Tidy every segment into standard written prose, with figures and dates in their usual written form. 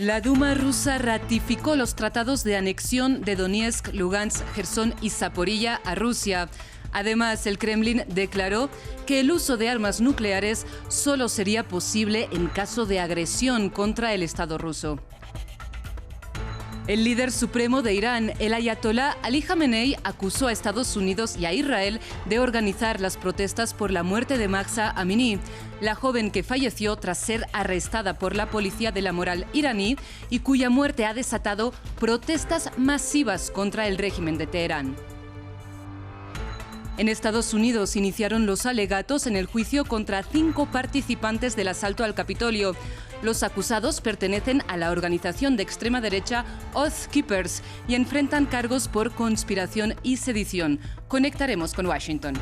La Duma rusa ratificó los tratados de anexión de Donetsk, Lugansk, Jersón y Zaporilla a Rusia. Además, el Kremlin declaró que el uso de armas nucleares solo sería posible en caso de agresión contra el Estado ruso. El líder supremo de Irán, el ayatolá Ali Khamenei, acusó a Estados Unidos y a Israel de organizar las protestas por la muerte de Mahsa Amini, la joven que falleció tras ser arrestada por la policía de la moral iraní y cuya muerte ha desatado protestas masivas contra el régimen de Teherán. En Estados Unidos iniciaron los alegatos en el juicio contra 5 participantes del asalto al Capitolio. Los acusados pertenecen a la organización de extrema derecha Oath Keepers y enfrentan cargos por conspiración y sedición. Conectaremos con Washington.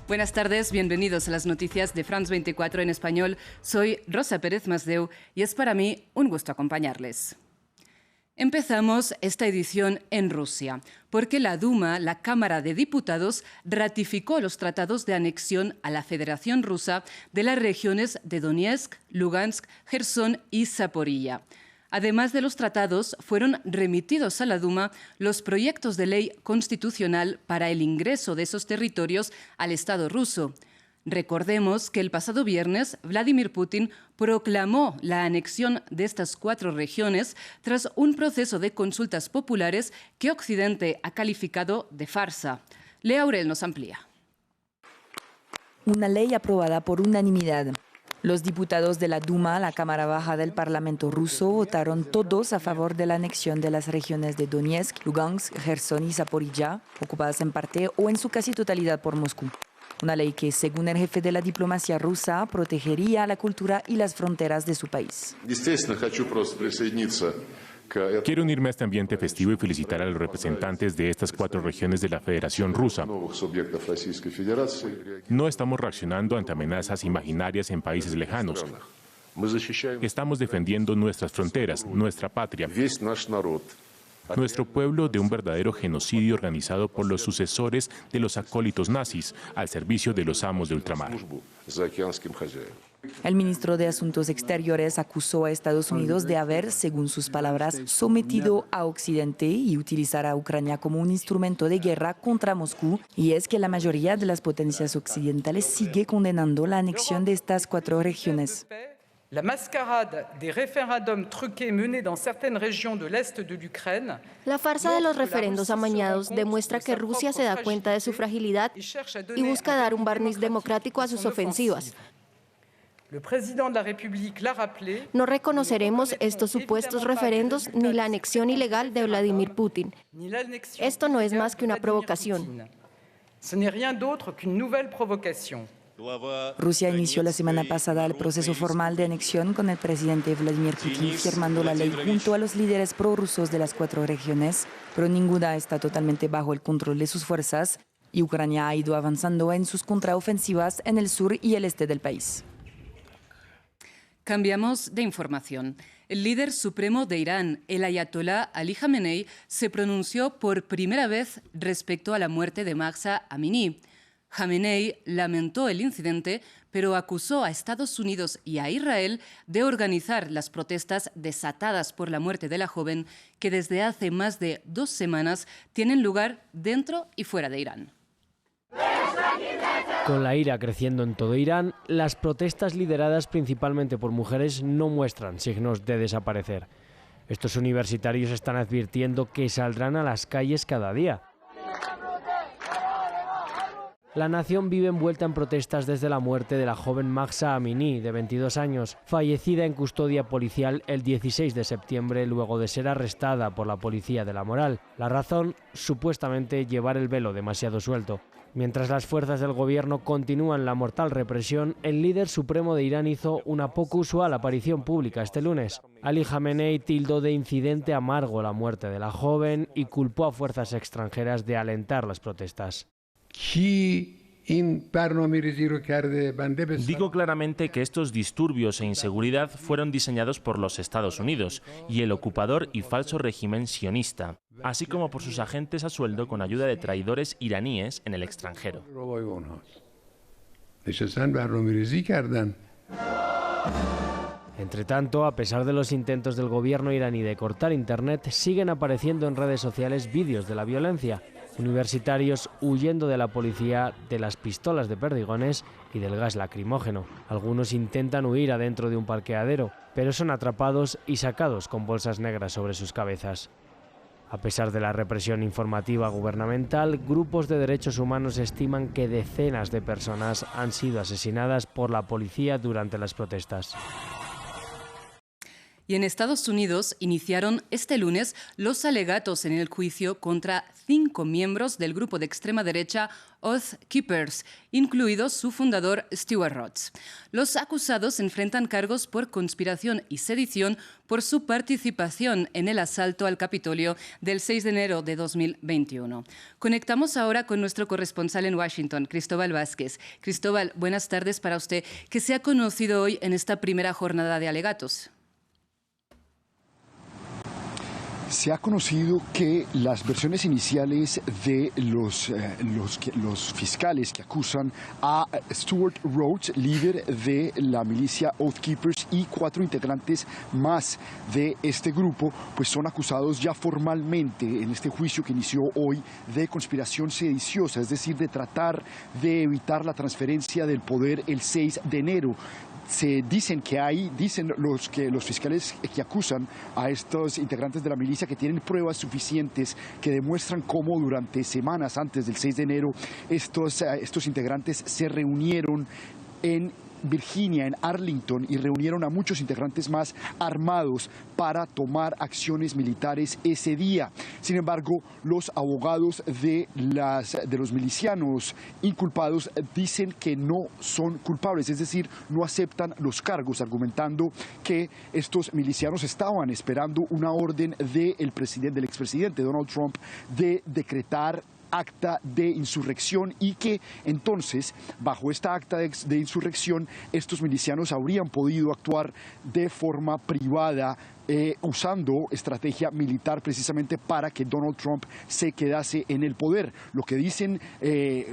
Buenas tardes, bienvenidos a las noticias de France 24 en español. Soy Rosa Pérez Masdeu y es para mí un gusto acompañarles. Empezamos esta edición en Rusia, porque la Duma, la Cámara de Diputados, ratificó los tratados de anexión a la Federación Rusa de las regiones de Donetsk, Lugansk, Jersón y Zaporilla. Además de los tratados, fueron remitidos a la Duma los proyectos de ley constitucional para el ingreso de esos territorios al Estado ruso. Recordemos que el pasado viernes Vladimir Putin proclamó la anexión de estas 4 regiones tras un proceso de consultas populares que Occidente ha calificado de farsa. Lea Aurel nos amplía. Una ley aprobada por unanimidad. Los diputados de la Duma, la Cámara Baja del Parlamento ruso, votaron todos a favor de la anexión de las regiones de Donetsk, Lugansk, Jersón y Zaporilla, ocupadas en parte o en su casi totalidad por Moscú. Una ley que, según el jefe de la diplomacia rusa, protegería la cultura y las fronteras de su país. Quiero unirme a este ambiente festivo y felicitar a los representantes de estas 4 regiones de la Federación Rusa. No estamos reaccionando ante amenazas imaginarias en países lejanos. Estamos defendiendo nuestras fronteras, nuestra patria, nuestro pueblo de un verdadero genocidio organizado por los sucesores de los acólitos nazis al servicio de los amos de ultramar. El ministro de Asuntos Exteriores acusó a Estados Unidos de haber, según sus palabras, sometido a Occidente y utilizar a Ucrania como un instrumento de guerra contra Moscú. Y es que la mayoría de las potencias occidentales sigue condenando la anexión de estas 4 regiones. La mascarade des référendums truqués menés dans certaines régions de l'Est de l'Ukraine. La farsa de los referendos amañados demuestra que Rusia se da cuenta de su fragilidad y busca dar un barniz democrático a sus ofensivas. No reconoceremos estos supuestos referendos ni la anexión ilegal de Vladimir Putin. Esto no es más que una provocación. Rusia inició la semana pasada el proceso formal de anexión con el presidente Vladimir Putin firmando la ley junto a los líderes prorrusos de las 4 regiones, pero ninguna está totalmente bajo el control de sus fuerzas y Ucrania ha ido avanzando en sus contraofensivas en el sur y el este del país. Cambiamos de información. El líder supremo de Irán, el ayatolá Ali Khamenei, se pronunció por primera vez respecto a la muerte de Mahsa Amini. Khamenei lamentó el incidente, pero acusó a Estados Unidos y a Israel de organizar las protestas desatadas por la muerte de la joven, que desde hace más de 2 semanas tienen lugar dentro y fuera de Irán. Con la ira creciendo en todo Irán, las protestas lideradas principalmente por mujeres no muestran signos de desaparecer. Estos universitarios están advirtiendo que saldrán a las calles cada día. La nación vive envuelta en protestas desde la muerte de la joven Mahsa Amini, de 22 años, fallecida en custodia policial el 16 de septiembre luego de ser arrestada por la policía de la moral. La razón, supuestamente llevar el velo demasiado suelto. Mientras las fuerzas del gobierno continúan la mortal represión, el líder supremo de Irán hizo una poco usual aparición pública este lunes. Ali Khamenei tildó de incidente amargo la muerte de la joven y culpó a fuerzas extranjeras de alentar las protestas. Digo claramente que estos disturbios e inseguridad fueron diseñados por los Estados Unidos y el ocupador y falso régimen sionista, así como por sus agentes a sueldo con ayuda de traidores iraníes en el extranjero. Entre tanto, a pesar de los intentos del gobierno iraní de cortar Internet, siguen apareciendo en redes sociales vídeos de la violencia. Universitarios huyendo de la policía, de las pistolas de perdigones y del gas lacrimógeno. Algunos intentan huir adentro de un parqueadero, pero son atrapados y sacados con bolsas negras sobre sus cabezas. A pesar de la represión informativa gubernamental, grupos de derechos humanos estiman que decenas de personas han sido asesinadas por la policía durante las protestas. Y en Estados Unidos iniciaron este lunes los alegatos en el juicio contra 5 miembros del grupo de extrema derecha Oath Keepers, incluido su fundador Stewart Rhodes. Los acusados enfrentan cargos por conspiración y sedición por su participación en el asalto al Capitolio del 6 de enero de 2021. Conectamos ahora con nuestro corresponsal en Washington, Cristóbal Vázquez. Cristóbal, buenas tardes para usted. ¿Qué se ha conocido hoy en esta primera jornada de alegatos? Se ha conocido que las versiones iniciales de los fiscales que acusan a Stewart Rhodes, líder de la milicia Oath Keepers, y 4 integrantes más de este grupo, pues son acusados ya formalmente en este juicio que inició hoy de conspiración sediciosa, es decir, de tratar de evitar la transferencia del poder el 6 de enero. Dicen los fiscales que acusan a estos integrantes de la milicia que tienen pruebas suficientes que demuestran cómo durante semanas antes del 6 de enero estos integrantes se reunieron en Virginia, en Arlington, y reunieron a muchos integrantes más armados para tomar acciones militares ese día. Sin embargo, los abogados de los milicianos inculpados dicen que no son culpables, es decir, no aceptan los cargos, argumentando que estos milicianos estaban esperando una orden del expresidente Donald Trump de decretar acta de insurrección, y que entonces, bajo esta acta de insurrección, estos milicianos habrían podido actuar de forma privada, usando estrategia militar precisamente para que Donald Trump se quedase en el poder. Lo que dicen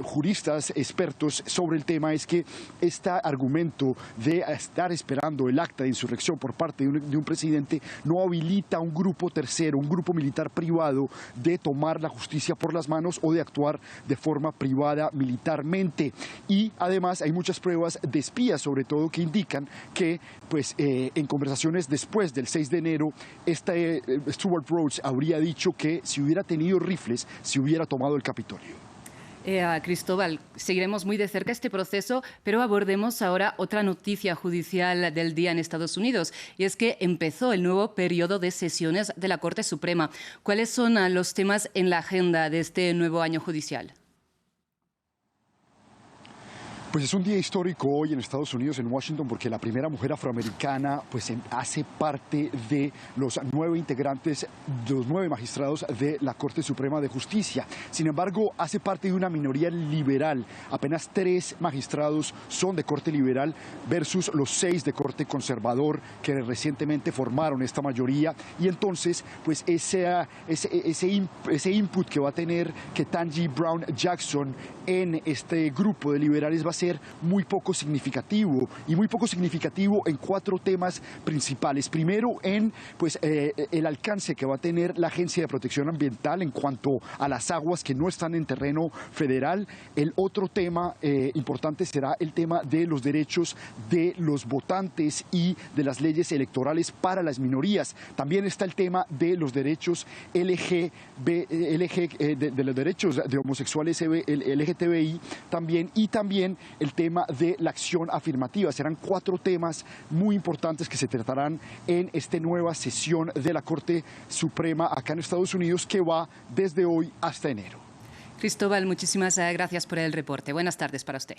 juristas expertos sobre el tema es que este argumento de estar esperando el acta de insurrección por parte de un presidente no habilita a un grupo tercero, un grupo militar privado, de tomar la justicia por las manos o de actuar de forma privada militarmente. Y además hay muchas pruebas de espías, sobre todo, que indican que en conversaciones después del 6 de enero, Stewart Rhodes habría dicho que si hubiera tenido rifles, se hubiera tomado el Capitolio. Cristóbal, seguiremos muy de cerca este proceso, pero abordemos ahora otra noticia judicial del día en Estados Unidos, y es que empezó el nuevo periodo de sesiones de la Corte Suprema. ¿Cuáles son los temas en la agenda de este nuevo año judicial? Pues es un día histórico hoy en Estados Unidos, en Washington, porque la primera mujer afroamericana hace parte de los 9 integrantes, de los 9 magistrados de la Corte Suprema de Justicia. Sin embargo, hace parte de una minoría liberal. Apenas 3 magistrados son de corte liberal versus los 6 de corte conservador que recientemente formaron esta mayoría. Y entonces, pues ese input que va a tener Ketanji Brown Jackson en este grupo de liberales va a ser muy poco significativo, y muy poco significativo en 4 temas principales. Primero, en el alcance que va a tener la Agencia de Protección Ambiental en cuanto a las aguas que no están en terreno federal. El otro tema importante será el tema de los derechos de los votantes y de las leyes electorales para las minorías. También está el tema de los derechos de los derechos de homosexuales LGTBI también, y también el tema de la acción afirmativa. Serán 4 temas muy importantes que se tratarán en esta nueva sesión de la Corte Suprema acá en Estados Unidos, que va desde hoy hasta enero. Cristóbal, muchísimas gracias por el reporte. Buenas tardes para usted.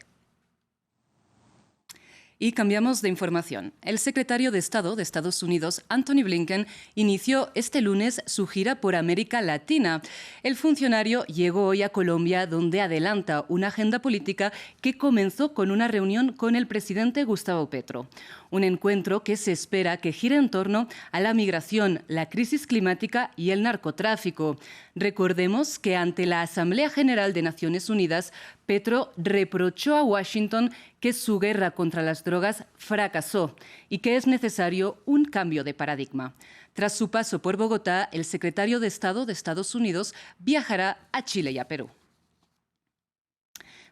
Y cambiamos de información. El secretario de Estado de Estados Unidos, Antony Blinken, inició este lunes su gira por América Latina. El funcionario llegó hoy a Colombia, donde adelanta una agenda política que comenzó con una reunión con el presidente Gustavo Petro. Un encuentro que se espera que gire en torno a la migración, la crisis climática y el narcotráfico. Recordemos que ante la Asamblea General de Naciones Unidas, Petro reprochó a Washington que su guerra contra las drogas fracasó y que es necesario un cambio de paradigma. Tras su paso por Bogotá, el secretario de Estado de Estados Unidos viajará a Chile y a Perú.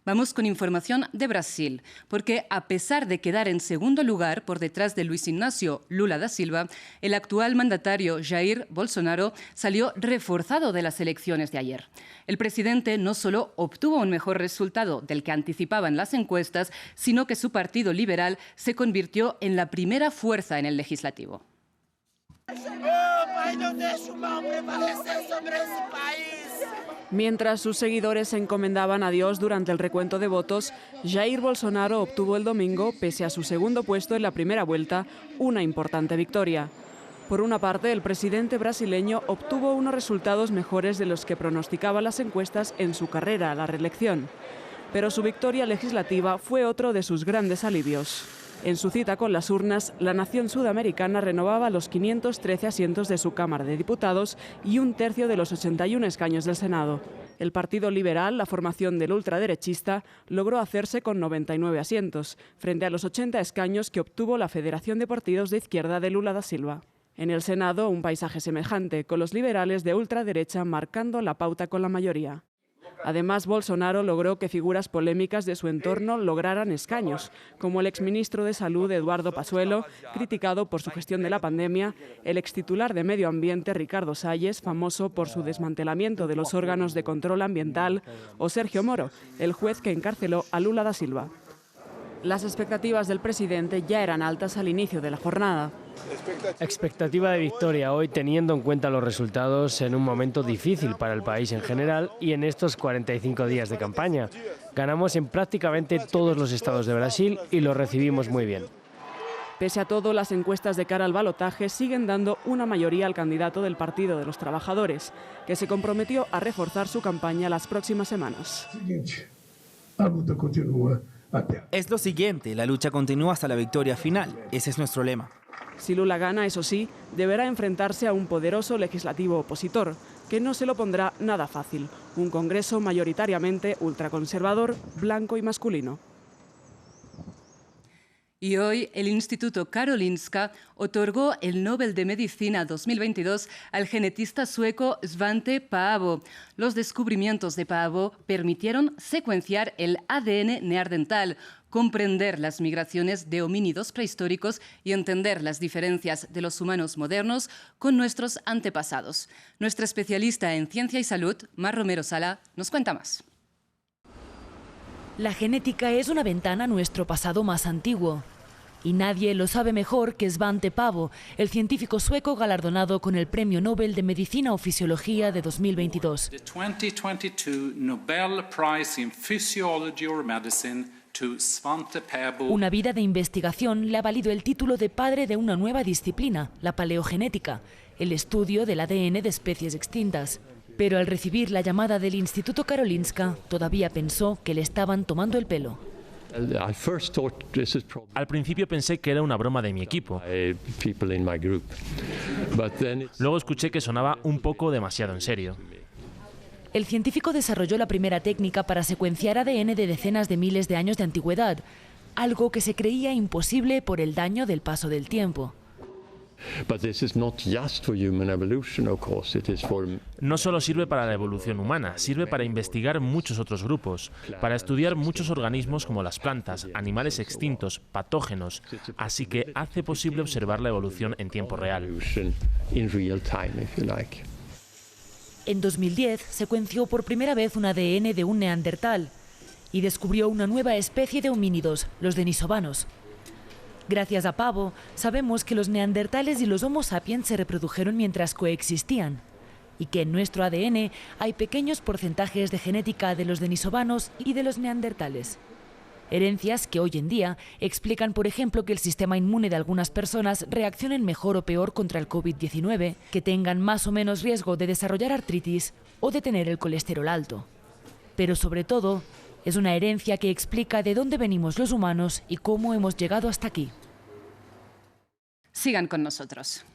Vamos con información de Brasil, porque a pesar de quedar en segundo lugar por detrás de Luis Ignacio Lula da Silva, el actual mandatario Jair Bolsonaro salió reforzado de las elecciones de ayer. El presidente no solo obtuvo un mejor resultado del que anticipaban las encuestas, sino que su partido liberal se convirtió en la primera fuerza en el legislativo. Mientras sus seguidores se encomendaban a Dios durante el recuento de votos, Jair Bolsonaro obtuvo el domingo, pese a su segundo puesto en la primera vuelta, una importante victoria. Por una parte, el presidente brasileño obtuvo unos resultados mejores de los que pronosticaban las encuestas en su carrera a la reelección. Pero su victoria legislativa fue otro de sus grandes alivios. En su cita con las urnas, la nación sudamericana renovaba los 513 asientos de su Cámara de Diputados y un tercio de los 81 escaños del Senado. El Partido Liberal, la formación del ultraderechista, logró hacerse con 99 asientos, frente a los 80 escaños que obtuvo la Federación de Partidos de Izquierda de Lula da Silva. En el Senado, un paisaje semejante, con los liberales de ultraderecha marcando la pauta con la mayoría. Además, Bolsonaro logró que figuras polémicas de su entorno lograran escaños, como el exministro de Salud Eduardo Pazuello, criticado por su gestión de la pandemia, el extitular de Medio Ambiente Ricardo Salles, famoso por su desmantelamiento de los órganos de control ambiental, o Sergio Moro, el juez que encarceló a Lula da Silva. Las expectativas del presidente ya eran altas al inicio de la jornada. Expectativa de victoria hoy, teniendo en cuenta los resultados en un momento difícil para el país en general y en estos 45 días de campaña. Ganamos en prácticamente todos los estados de Brasil y lo recibimos muy bien. Pese a todo, las encuestas de cara al balotaje siguen dando una mayoría al candidato del Partido de los Trabajadores, que se comprometió a reforzar su campaña las próximas semanas. Es lo siguiente, la lucha continúa hasta la victoria final. Ese es nuestro lema. Si Lula gana, eso sí, deberá enfrentarse a un poderoso legislativo opositor, que no se lo pondrá nada fácil. Un Congreso mayoritariamente ultraconservador, blanco y masculino. Y hoy el Instituto Karolinska otorgó el Nobel de Medicina 2022 al genetista sueco Svante Paavo. Los descubrimientos de Paavo permitieron secuenciar el ADN neandertal, comprender las migraciones de homínidos prehistóricos y entender las diferencias de los humanos modernos con nuestros antepasados. Nuestra especialista en ciencia y salud, Mar Romero Sala, nos cuenta más. La genética es una ventana a nuestro pasado más antiguo. Y nadie lo sabe mejor que Svante Paavo, el científico sueco galardonado con el Premio Nobel de Medicina o Fisiología de 2022. The 2022 Nobel Prize in Physiology or Medicine to Svante Paavo. Una vida de investigación le ha valido el título de padre de una nueva disciplina, la paleogenética, el estudio del ADN de especies extintas. Pero al recibir la llamada del Instituto Karolinska, todavía pensó que le estaban tomando el pelo. Al principio pensé que era una broma de mi equipo. Luego escuché que sonaba un poco demasiado en serio. El científico desarrolló la primera técnica para secuenciar ADN de decenas de miles de años de antigüedad, algo que se creía imposible por el daño del paso del tiempo. No solo sirve para la evolución humana, sirve para investigar muchos otros grupos, para estudiar muchos organismos como las plantas, animales extintos, patógenos, así que hace posible observar la evolución en tiempo real. En 2010 secuenció por primera vez un ADN de un neandertal y descubrió una nueva especie de homínidos, los denisovanos. Gracias a Paavo, sabemos que los neandertales y los Homo sapiens se reprodujeron mientras coexistían y que en nuestro ADN hay pequeños porcentajes de genética de los denisovanos y de los neandertales. Herencias que hoy en día explican, por ejemplo, que el sistema inmune de algunas personas reaccionen mejor o peor contra el COVID-19, que tengan más o menos riesgo de desarrollar artritis o de tener el colesterol alto. Pero sobre todo, es una herencia que explica de dónde venimos los humanos y cómo hemos llegado hasta aquí. Sigan con nosotros.